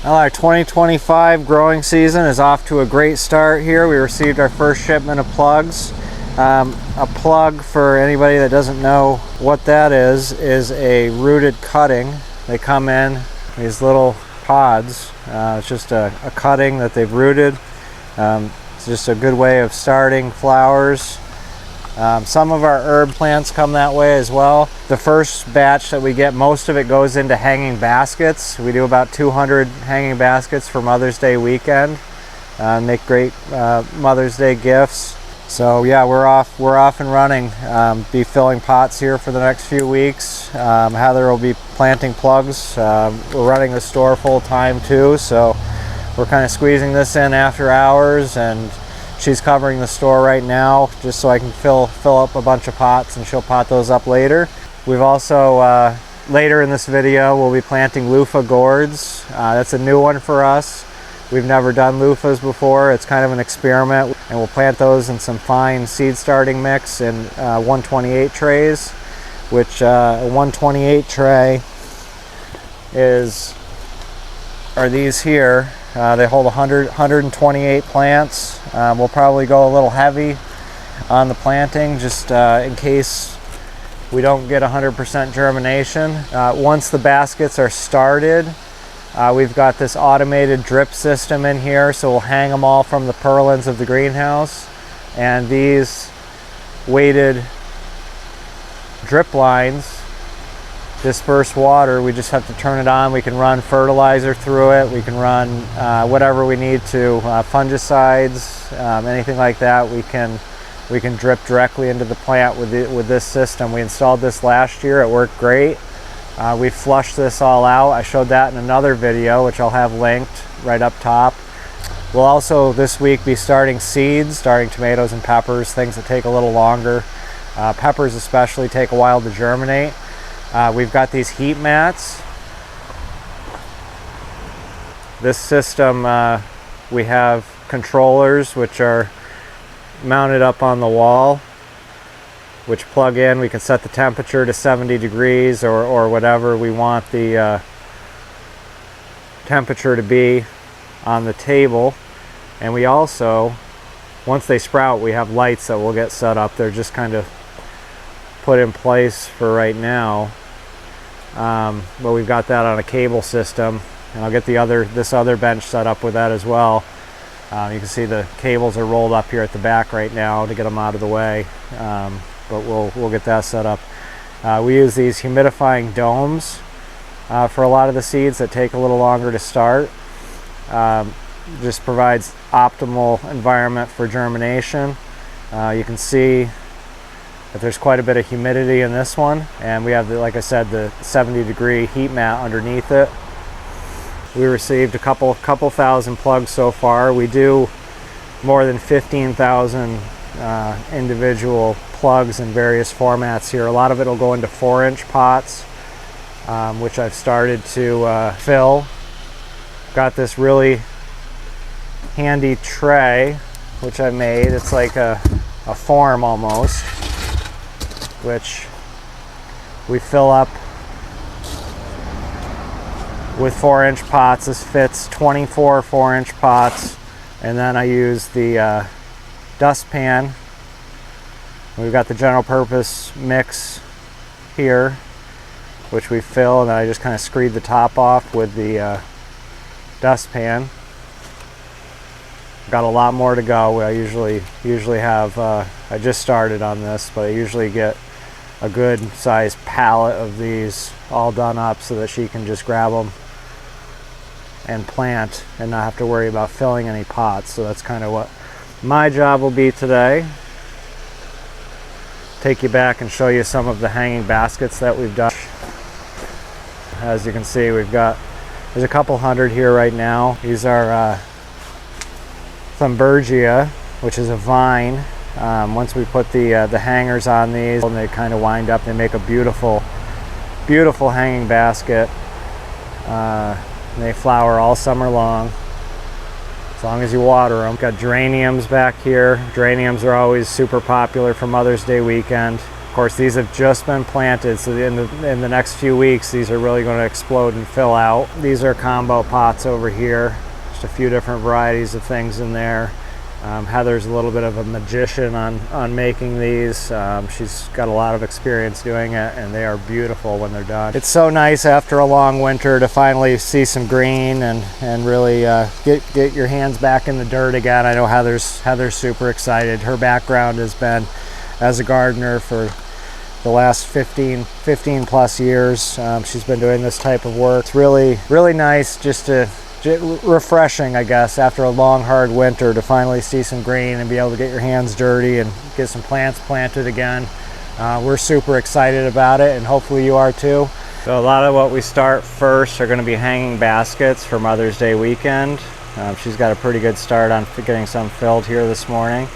Well, our 2025 growing season is off to a great start here. We received our first shipment of plugs. A plug, for anybody that doesn't know what that is a rooted cutting. They come in these little pods. It's just a cutting that they've rooted. It's just a good way of starting flowers. Some of our herb plants come that way as well. The first batch that we get, most of it goes into hanging baskets. We do about 200 hanging baskets for Mother's Day weekend. Make great Mother's Day gifts. So yeah, we're off and running. Be filling pots here for the next few weeks. Heather will be planting plugs. We're running the store full time too, so we're kind of squeezing this in after hours, and she's covering the store right now just so I can fill up a bunch of pots, and she'll pot those up later. We've also, later in this video, we'll be planting LUFFA gourds. That's a new one for us. We've never done LUFFAs before. It's kind of an experiment, and we'll plant those in some fine seed starting mix in 128 trays, which a 128 tray are these here. They hold 128 plants. We'll probably go a little heavy on the planting just in case we don't get 100% germination. Once the baskets are started, we've got this automated drip system in here, so we'll hang them all from the purlins of the greenhouse, and these weighted drip lines disperse water. We just have to turn it on. We can run fertilizer through it. We can run whatever we need to, fungicides, anything like that. We can drip directly into the plant with this system. We installed this last year. It worked great. We flushed this all out. I showed that in another video, which I'll have linked right up top. We'll also this week be starting seeds, starting tomatoes and peppers, things that take a little longer. Peppers especially take a while to germinate. We've got these heat mats. This system, we have controllers which are mounted up on the wall, which plug in. We can set the temperature to 70 degrees or whatever we want the temperature to be on the table. And we also, once they sprout, we have lights that will get set up. They're just kind of put in place for right now, but we've got that on a cable system, and I'll get this other bench set up with that as well. You can see the cables are rolled up here at the back right now to get them out of the way, but we'll get that set up. We use these humidifying domes for a lot of the seeds that take a little longer to start. Just provides optimal environment for germination. You can see that there's quite a bit of humidity in this one, and we have, like I said, the 70-degree heat mat underneath it. We received a couple thousand plugs so far. We do more than 15,000 individual plugs in various formats here. A lot of it will go into 4-inch pots, which I've started to fill. Got this really handy tray which I made. It's like a form almost, which we fill up with 4-inch pots. This fits 24 4-inch pots, and then I use the dustpan. We've got the general purpose mix here, which we fill, and then I just kind of screed the top off with the dustpan. Got a lot more to go. I usually have, I just started on this, but I usually get a good sized pallet of these all done up so that she can just grab them and plant and not have to worry about filling any pots. So that's kind of what my job will be today. Take you back and show you some of the hanging baskets that we've done. As you can see, there's a couple hundred here right now. These are Thunbergia, which is a vine. Once we put the hangers on these, and they kind of wind up, they make a beautiful hanging basket. And they flower all summer long, as long as you water them. Got geraniums back here. Geraniums are always super popular for Mother's Day weekend. course, these have just been planted, so in the next few weeks, these are really going to explode and fill out. These are combo pots over here. Just a few different varieties of things in there. Heather's a little bit of a magician on making these. She's got a lot of experience doing it, and they are beautiful when they're done. It's so nice after a long winter to finally see some green and really get your hands back in the dirt again. I know Heather's super excited. Her background has been as a gardener for the last 15 plus years. She's been doing this type of work. It's really nice just to refreshing, I guess, after a long hard winter to finally see some green and be able to get your hands dirty and get some plants planted again. We're super excited about it, and hopefully you are too. So a lot of what we start first are going to be hanging baskets for Mother's Day weekend. She's got a pretty good start on getting some filled here this morning,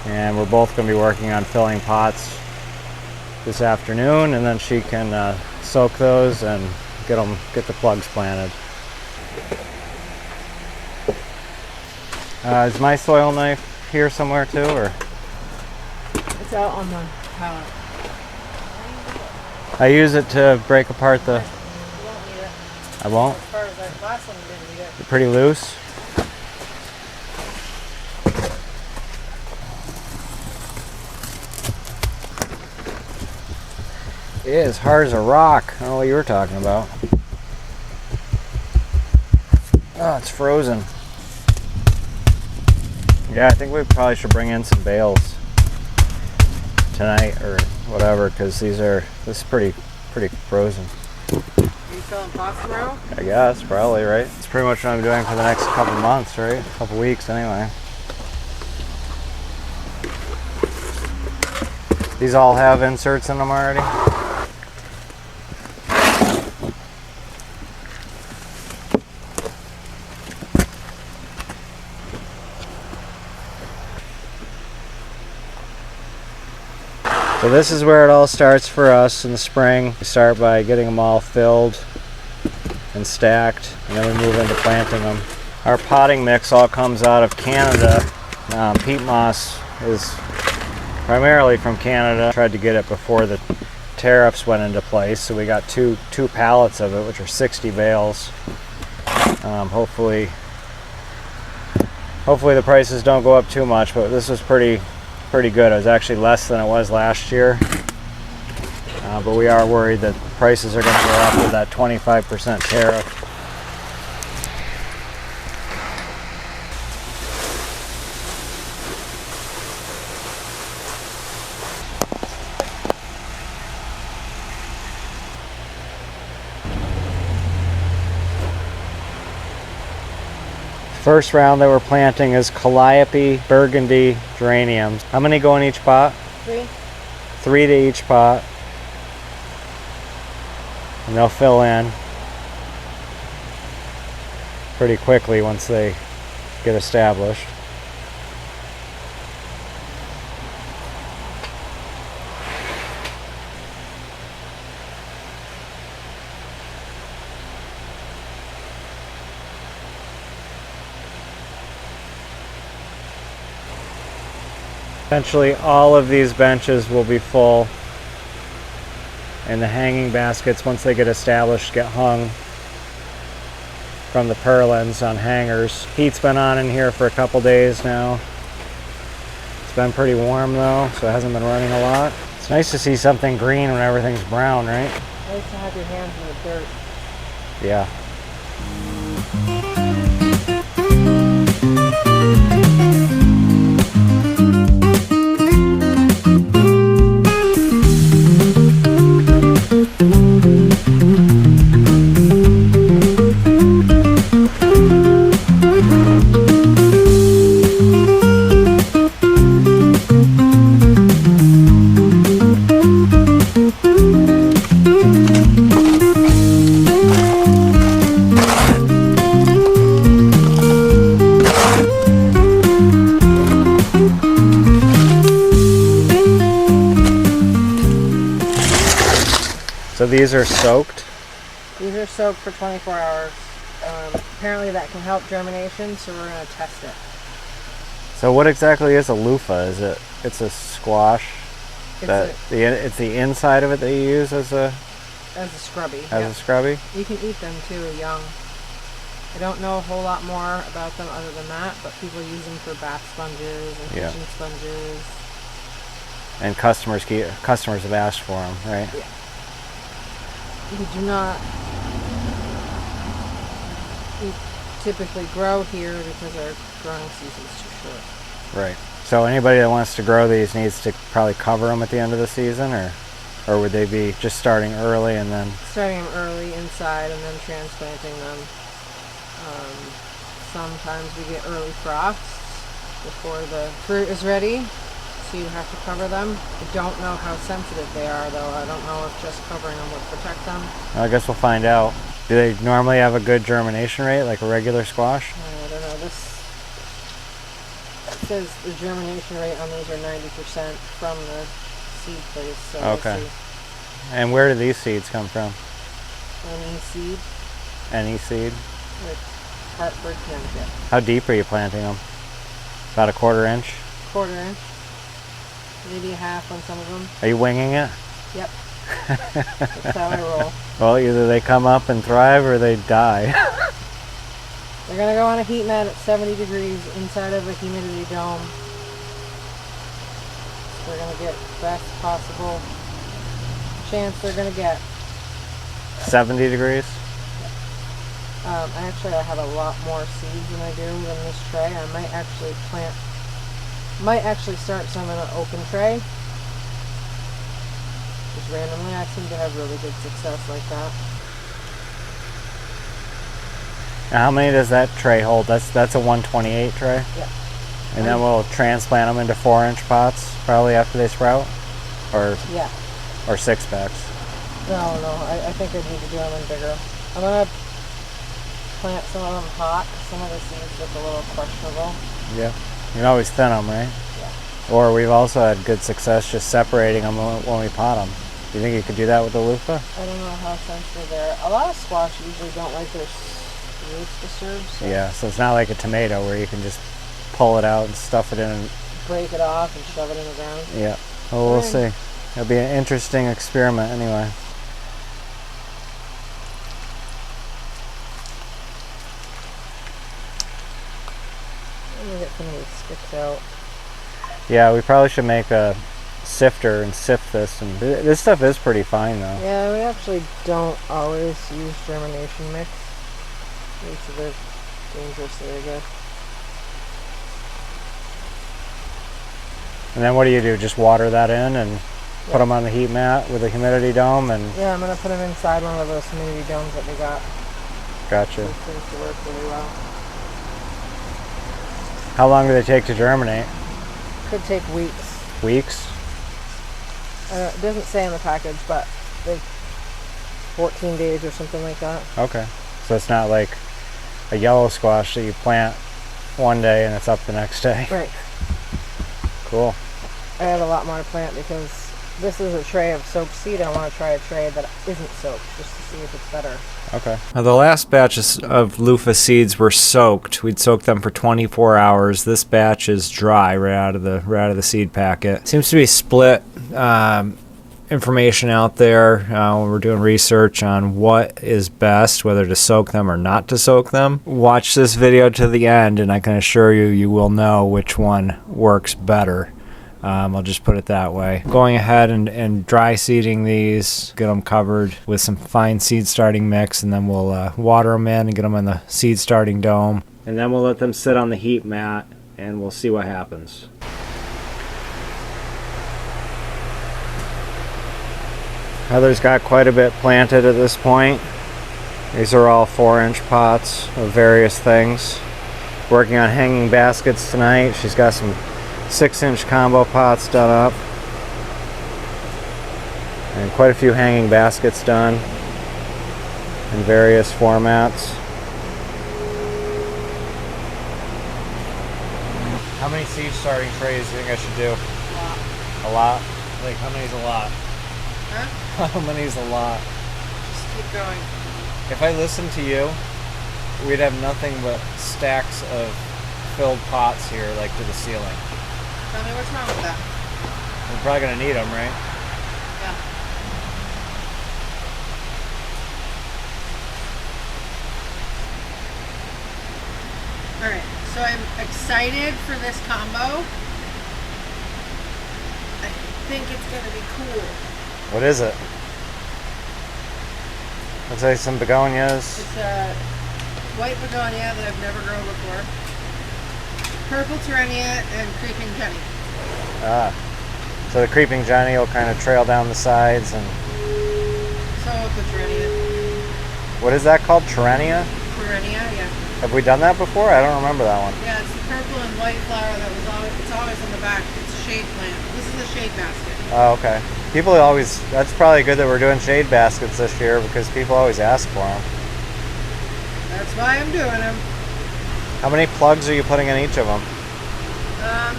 and we're both going to be working on filling pots this afternoon, and then she can soak those and get the plugs planted. Is my soil knife here somewhere too, or? It's out on the pallet. I use it to break apart the... You won't need it. I won't? As far as that last one, you didn't need it. They're pretty loose. It is hard as a rock. I don't know what you were talking about. Oh, it's frozen. Yeah, I think we probably should bring in some bales tonight or whatever, because this is pretty frozen. Are you filling pots tomorrow? I guess, probably, right? It's pretty much what I'm doing for the next couple months, right? A couple weeks anyway. These all have inserts in them already? So this is where it all starts for us in the spring. We start by getting them all filled and stacked, and then we move into planting them. Our potting mix all comes out of Canada. Peat moss is primarily from Canada. Tried to get it before the tariffs went into place, so we got two pallets of it, which are 60 bales. Hopefully the prices don't go up too much, but this was pretty good. It was actually less than it was last year, but we are worried that prices are going to go up with that 25% tariff. First round that we're planting is Calliope Burgundy geraniums. How many go in each pot? 3. 3 to each pot. And they'll fill in pretty quickly once they get established. Eventually all of these benches will be full, and the hanging baskets, once they get established, get hung from the purlins on hangers. Heat's been on in here for a couple days now. It's been pretty warm though, so it hasn't been running a lot. It's nice to see something green when everything's brown, right? Nice to have your hands in the dirt. Yeah. So these are soaked? These are soaked for 24 hours. Apparently that can help germination, so we're going to test it. So what exactly is a loofah? It's a squash? It's the inside of it that you use as a scrubby. a scrubby? You can eat them too, young. I don't know a whole lot more about them other than that, but people use them for bath sponges and kitchen sponges. And customers have asked for them, right? Yeah. We do not typically grow here because our growing season is too short. Right. So anybody that wants to grow these needs to probably cover them at the end of the season, or would they be just starting early and then... Starting them early inside and then transplanting them. Sometimes we get early frosts before the fruit is ready, so you have to cover them. I don't know how sensitive they are, though. I don't know if just covering them would protect them. I guess we'll find out. Do they normally have a good germination rate, like a regular squash? I don't know. This says the germination rate on these are 90% from the seed place. So okay. We'll see. And where do these seeds come from? Any seed. Any seed? Hartford, Connecticut. How deep are you planting them? About a 1/4 inch? 1/4 inch. Maybe a half on some of them. Are you winging it? Yep. That's how I roll. Well, either they come up and thrive or they die. They're going to go on a heat mat at 70 degrees inside of a humidity dome. So they're going to get the best possible chance they're going to get. 70 degrees? Actually, I have a lot more seeds than I do in this tray. I might actually start some in an open tray. Just randomly, I seem to have really good success like that. Now, how many does that tray hold? That's a 128 tray? Yeah. And then we'll transplant them into 4-inch pots probably after they sprout? Or 6-packs? No, I think I need to do them in bigger. I'm going to plant some of them hot. Some of the seeds look a little questionable. Yeah. You can always thin them, right? Yeah. Or we've also had good success just separating them when we pot them. Do you think you could do that with the loofah? I don't know how sensitive they are. A lot of squash usually don't like their roots disturbed. So yeah, so it's not like a tomato where you can just pull it out and stuff it in and break it off and shove it in the ground. Yeah. Well, we'll see. It'll be an interesting experiment anyway. Let me get some of these sticks out. Yeah, we probably should make a sifter and sift this. And this stuff is pretty fine, though. Yeah, we actually don't always use germination mix. Makes it dangerously, I guess. And then what do? Just water that in and put them on the heat mat with a humidity dome? And yeah, I'm going to put them inside one of those humidity domes that we got. Gotcha. It seems to work really well. How long do they take to germinate? Could take weeks. Weeks? It doesn't say in the package, but like 14 days or something like that. Okay. So it's not like a yellow squash that you plant one day and it's up the next day. Right. Cool. I have a lot more to plant because this is a tray of soaked seed. I want to try a tray that isn't soaked just to see if it's better. Okay. Now the last batches of loofah seeds were soaked. We'd soaked them for 24 hours. This batch is dry right out of the seed packet. Seems to be split information out there when we're doing research on what is best, whether to soak them or not to soak them. Watch this video to the end and I can assure you, you will know which one works better. I'll just put it that way. Going ahead and dry seeding these, get them covered with some fine seed starting mix, and then we'll water them in and get them in the seed starting dome. And then we'll let them sit on the heat mat and we'll see what happens. Heather's got quite a bit planted at this point. These are all 4-inch pots of various things. Working on hanging baskets tonight. She's got some 6-inch combo pots done up. And quite a few hanging baskets done in various formats. How many seed starting trays do you think I should do? A lot. Like, how many is a lot? Huh? How many is a lot? Just keep going. If I listened to you, we'd have nothing but stacks of filled pots here, like to the ceiling. Tell me what's wrong with that. We're probably gonna need them, right? Yeah. All right, so I'm excited for this combo. I think it's gonna be cool. What is it? Looks like some begonias. It's a white begonia that I've never grown before. Purple Terenia and creeping Jenny. Ah. So the creeping Jenny will kind of trail down the sides and... So the Terenia. What is that called? Terenia? Terenia, yeah. Have we done that before? I don't remember that one. Yeah, it's the purple and white flower that was always, it's always in the back. It's a shade plant. This is a shade basket. Oh, okay. People always... That's probably good that we're doing shade baskets this year because people always ask for them. That's why I'm doing them. How many plugs are you putting in each of them?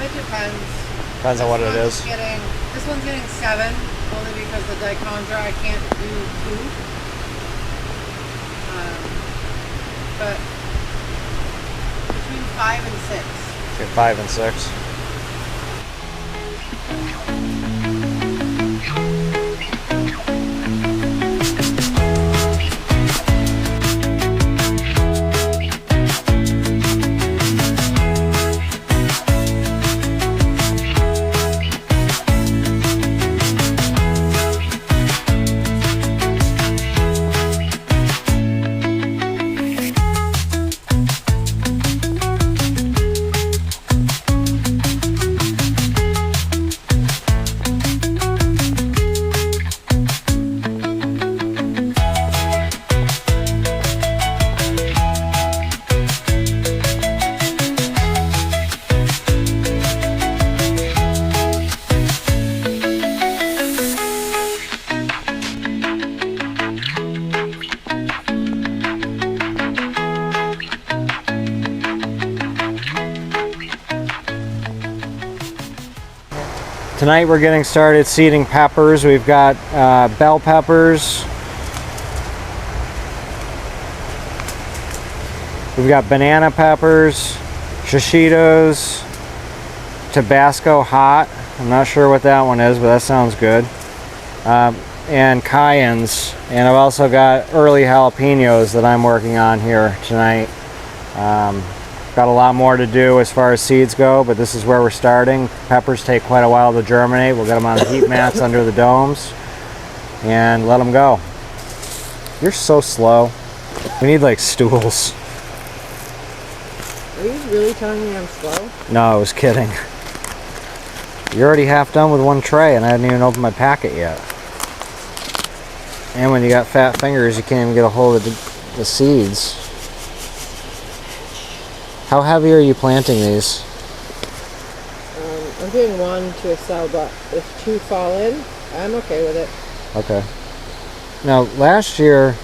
It depends. Depends on what it is. This one's getting 7, only because the dichondra I can't do 2. But between 5 and 6. Okay, 5 and 6. Tonight we're getting started seeding peppers. We've got bell peppers. We've got banana peppers, shishitos, Tabasco hot. I'm not sure what that one is, but that sounds good. And cayennes. And I've also got early jalapenos that I'm working on here tonight. Got a lot more to do as far as seeds go, but this is where we're starting. Peppers take quite a while to germinate. We'll get them on the heat mats under the domes and let them go. You're so slow. We need like stools. Are you really telling me I'm slow? No, I was kidding. You're already half done with one tray and I hadn't even opened my packet yet. And when you got fat fingers, you can't even get a hold of the seeds. How heavy are you planting these? I'm doing 1 to a cell, but if 2 fall in, I'm okay with it. Okay. Now, last year,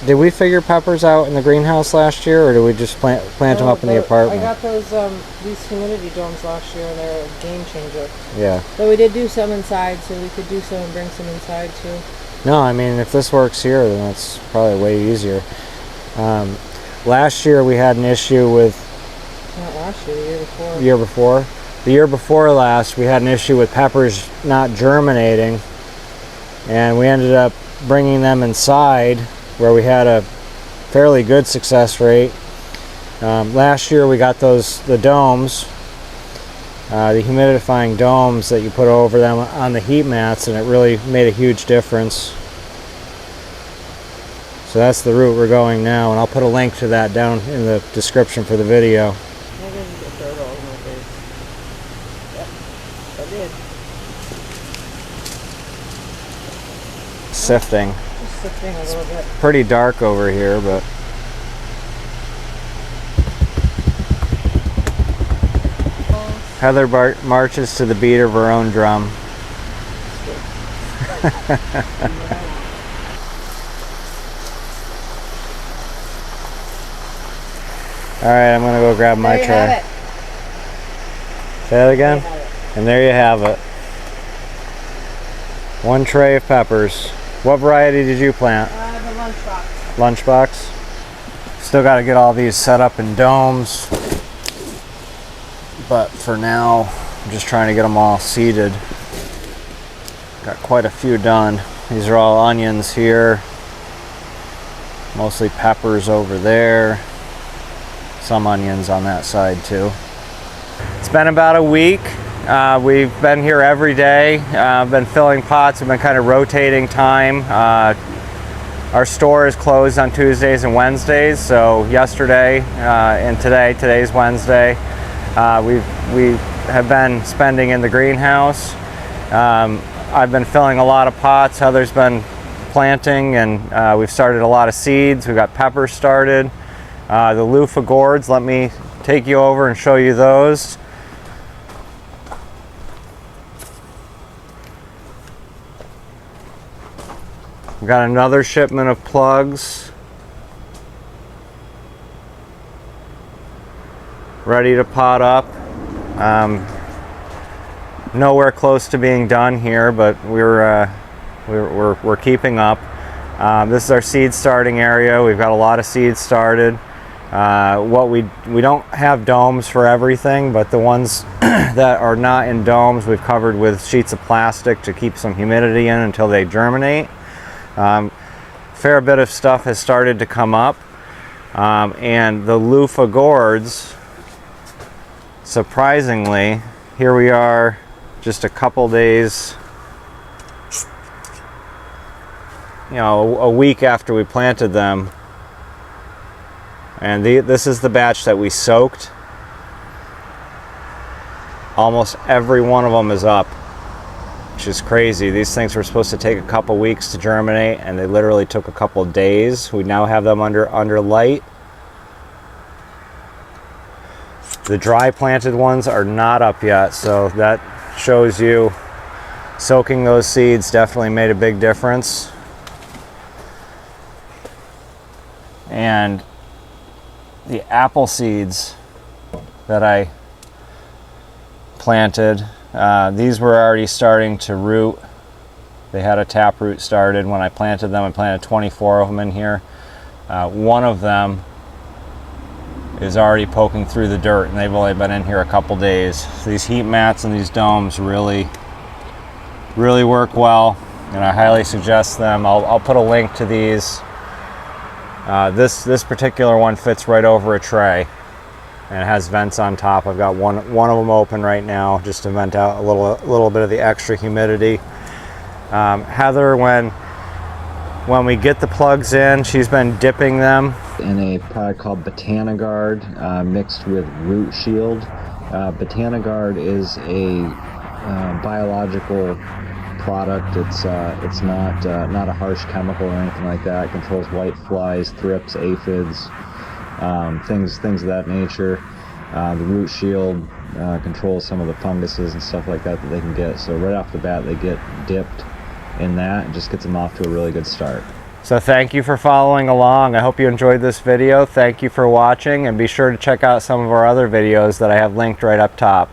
did we figure peppers out in the greenhouse last year, or did we just plant them up in the apartment? I got these humidity domes last year, and they're a game changer. Yeah. But we did do some inside, so we could do some and bring some inside too. No, I mean, if this works here, then that's probably way easier. Last year, we had an issue with... Not last year, the year before. The year before? The year before last, we had an issue with peppers not germinating, and we ended up bringing them inside where we had a fairly good success rate. Last year we got the domes, the humidifying domes that you put over them on the heat mats, and it really made a huge difference. So that's the route we're going now, and I'll put a link to that down in the description for the video. Sifting. Just sifting a little bit. Pretty dark over here, but Heather marches to the beat of her own drum. Alright, I'm gonna go grab my tray. There you have it. Say that again? And there you have it. 1 tray of peppers. What variety did you plant? The lunchbox. Lunchbox. Still got to get all these set up in domes, but for now I'm just trying to get them all seeded. Got quite a few done. These are all onions here. Mostly peppers over there. Some onions on that side too. It's been about a week. We've been here every day. Been filling pots. We've been kind of rotating time. Our store is closed on Tuesdays and Wednesdays. So yesterday and today's Wednesday, we have been spending in the greenhouse. I've been filling a lot of pots. Heather's been planting, and we've started a lot of seeds. We've got peppers started. The LUFFA gourds, let me take you over and show you those. We've got another shipment of plugs ready to pot up. Nowhere close to being done here, but we're keeping up. This is our seed starting area. We've got a lot of seeds started. We don't have domes for everything, but the ones that are not in domes we've covered with sheets of plastic to keep some humidity in until they germinate. Fair bit of stuff has started to come up, and the LUFFA gourds, surprisingly, here we are just a couple days, a week after we planted them, and this is the batch that we soaked. Almost every one of them is up, which is crazy. These things were supposed to take a couple weeks to germinate, and they literally took a couple days. We now have them under light. The dry planted ones are not up yet, so that shows you soaking those seeds definitely made a big difference. And the apple seeds that I planted, these were already starting to root. They had a tap root started when I planted them. I planted 24 of them in here. One of them is already poking through the dirt, and they've only been in here a couple days. These heat mats and these domes really work well, and I highly suggest them. I'll put a link to these. This particular one fits right over a tray, and it has vents on top. I've got one of them open right now just to vent out a little bit of the extra humidity. Heather, when we get the plugs in, she's been dipping them in a product called Botanigard mixed with Root Shield. Botanigard is a biological product. It's not a harsh chemical or anything like that. It controls white flies, thrips, aphids, things of that nature. The Root Shield controls some of the funguses and stuff like that they can get. So right off the bat, they get dipped in that and just gets them off to a really good start. So thank you for following along. I hope you enjoyed this video. Thank you for watching, and be sure to check out some of our other videos that I have linked right up top.